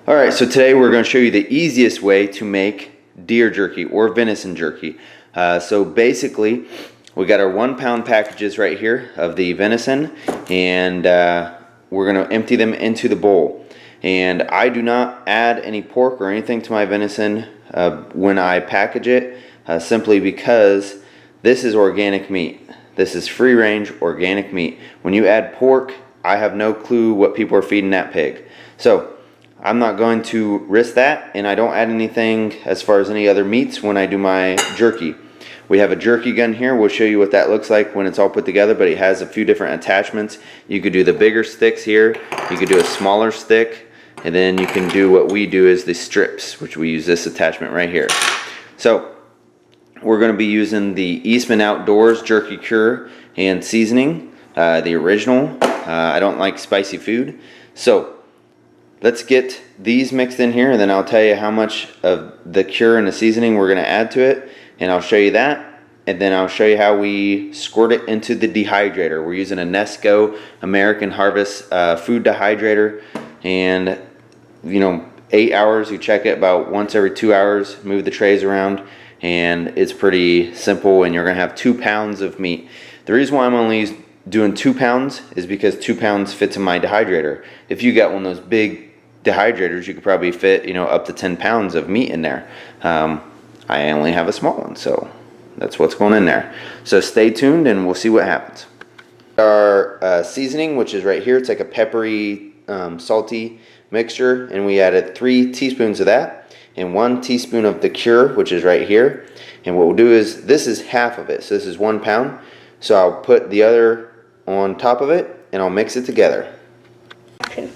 Alright, so today we're going to show you the easiest way to make deer jerky or venison jerky. So basically, we got our 1 pound packages right here of the venison, and we're going to empty them into the bowl. And I do not add any pork or anything to my venison when I package it, simply because this is organic meat. This is free range organic meat. When you add pork, I have no clue what people are feeding that pig. So I'm not going to risk that, and I don't add anything as far as any other meats when I do my jerky. We have a jerky gun here. We'll show you what that looks like when it's all put together, but it has a few different attachments. You could do the bigger sticks here, you could do a smaller stick, and then you can do what we do is the strips, which we use this attachment right here. So we're going to be using the Eastman Outdoors Jerky Cure and Seasoning, the original. I don't like spicy food, so let's get these mixed in here, and then I'll tell you how much of the cure and the seasoning we're going to add to it, and I'll show you that, and then I'll show you how we squirt it into the dehydrator. We're using a Nesco American Harvest food dehydrator, and 8 hours. You check it about once every 2 hours, move the trays around, and it's pretty simple, and you're going to have 2 pounds of meat. The reason why I'm only doing 2 pounds is because 2 pounds fits in my dehydrator. If you got one of those big dehydrators, you could probably fit up to 10 pounds of meat in there. I only have a small one, so that's what's going in there. So stay tuned and we'll see what happens. Our seasoning, which is right here, it's like a peppery salty mixture, and we added 3 teaspoons of that and 1 teaspoon of the cure, which is right here. And what we'll do is, this is half of it, so this is 1 pound, so I'll put the other on top of it and I'll mix it together.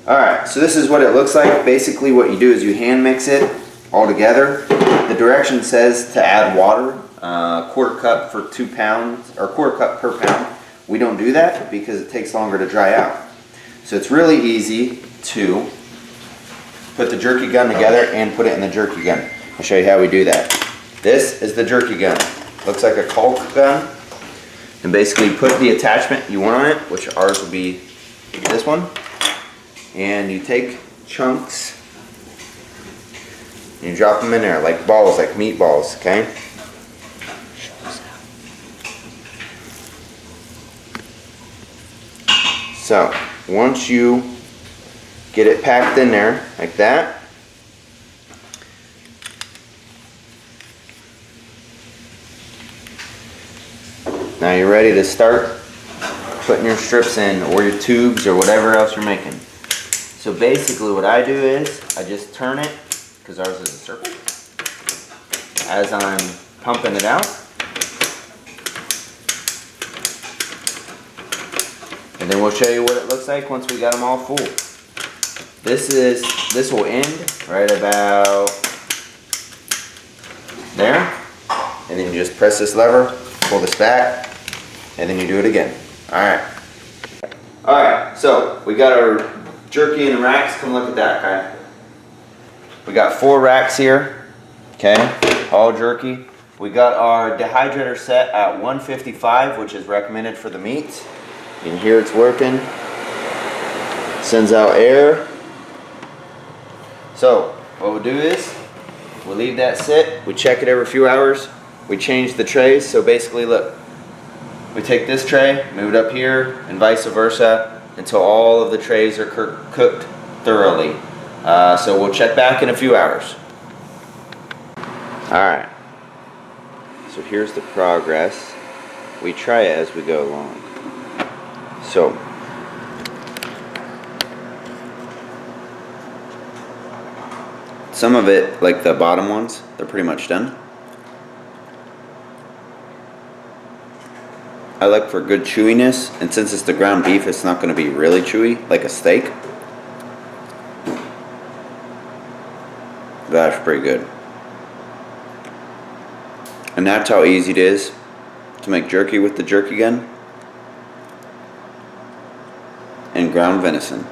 Alright, so this is what it looks like. Basically what you do is you hand mix it all together. The direction says to add water, quarter cup for 2 pounds, or quarter cup per pound. We don't do that because it takes longer to dry out. So it's really easy to put the jerky gun together and put it in the jerky gun. I'll show you how we do that. This is the jerky gun. Looks like a caulk gun. And basically put the attachment you want on it, which ours will be this one. And you take chunks and you drop them in there like balls, like meatballs, okay? So once you get it packed in there like that, now you're ready to start putting your strips in, or your tubes, or whatever else you're making. So basically what I do is I just turn it, because ours is a circle, as I'm pumping it out. And then we'll show you what it looks like once we got them all full. This will end right about there. And then you just press this lever, pull this back, and then you do it again. Alright. Alright, so we got our jerky in the racks. Come look at that, okay? We got 4 racks here, okay? All jerky. We got our dehydrator set at 155, which is recommended for the meats. You can hear it's working. Sends out air. So what we'll do is we'll leave that sit. We check it every few hours. We change the trays. So basically, look, we take this tray, move it up here, and vice versa, until all of the trays are cooked thoroughly. So we'll check back in a few hours. Alright, so here's the progress. We try it as we go along. So some of it, like the bottom ones, they're pretty much done. I like for good chewiness, and since it's the ground beef, it's not going to be really chewy like a steak. That's pretty good. And that's how easy it is to make jerky with the jerky gun and ground venison.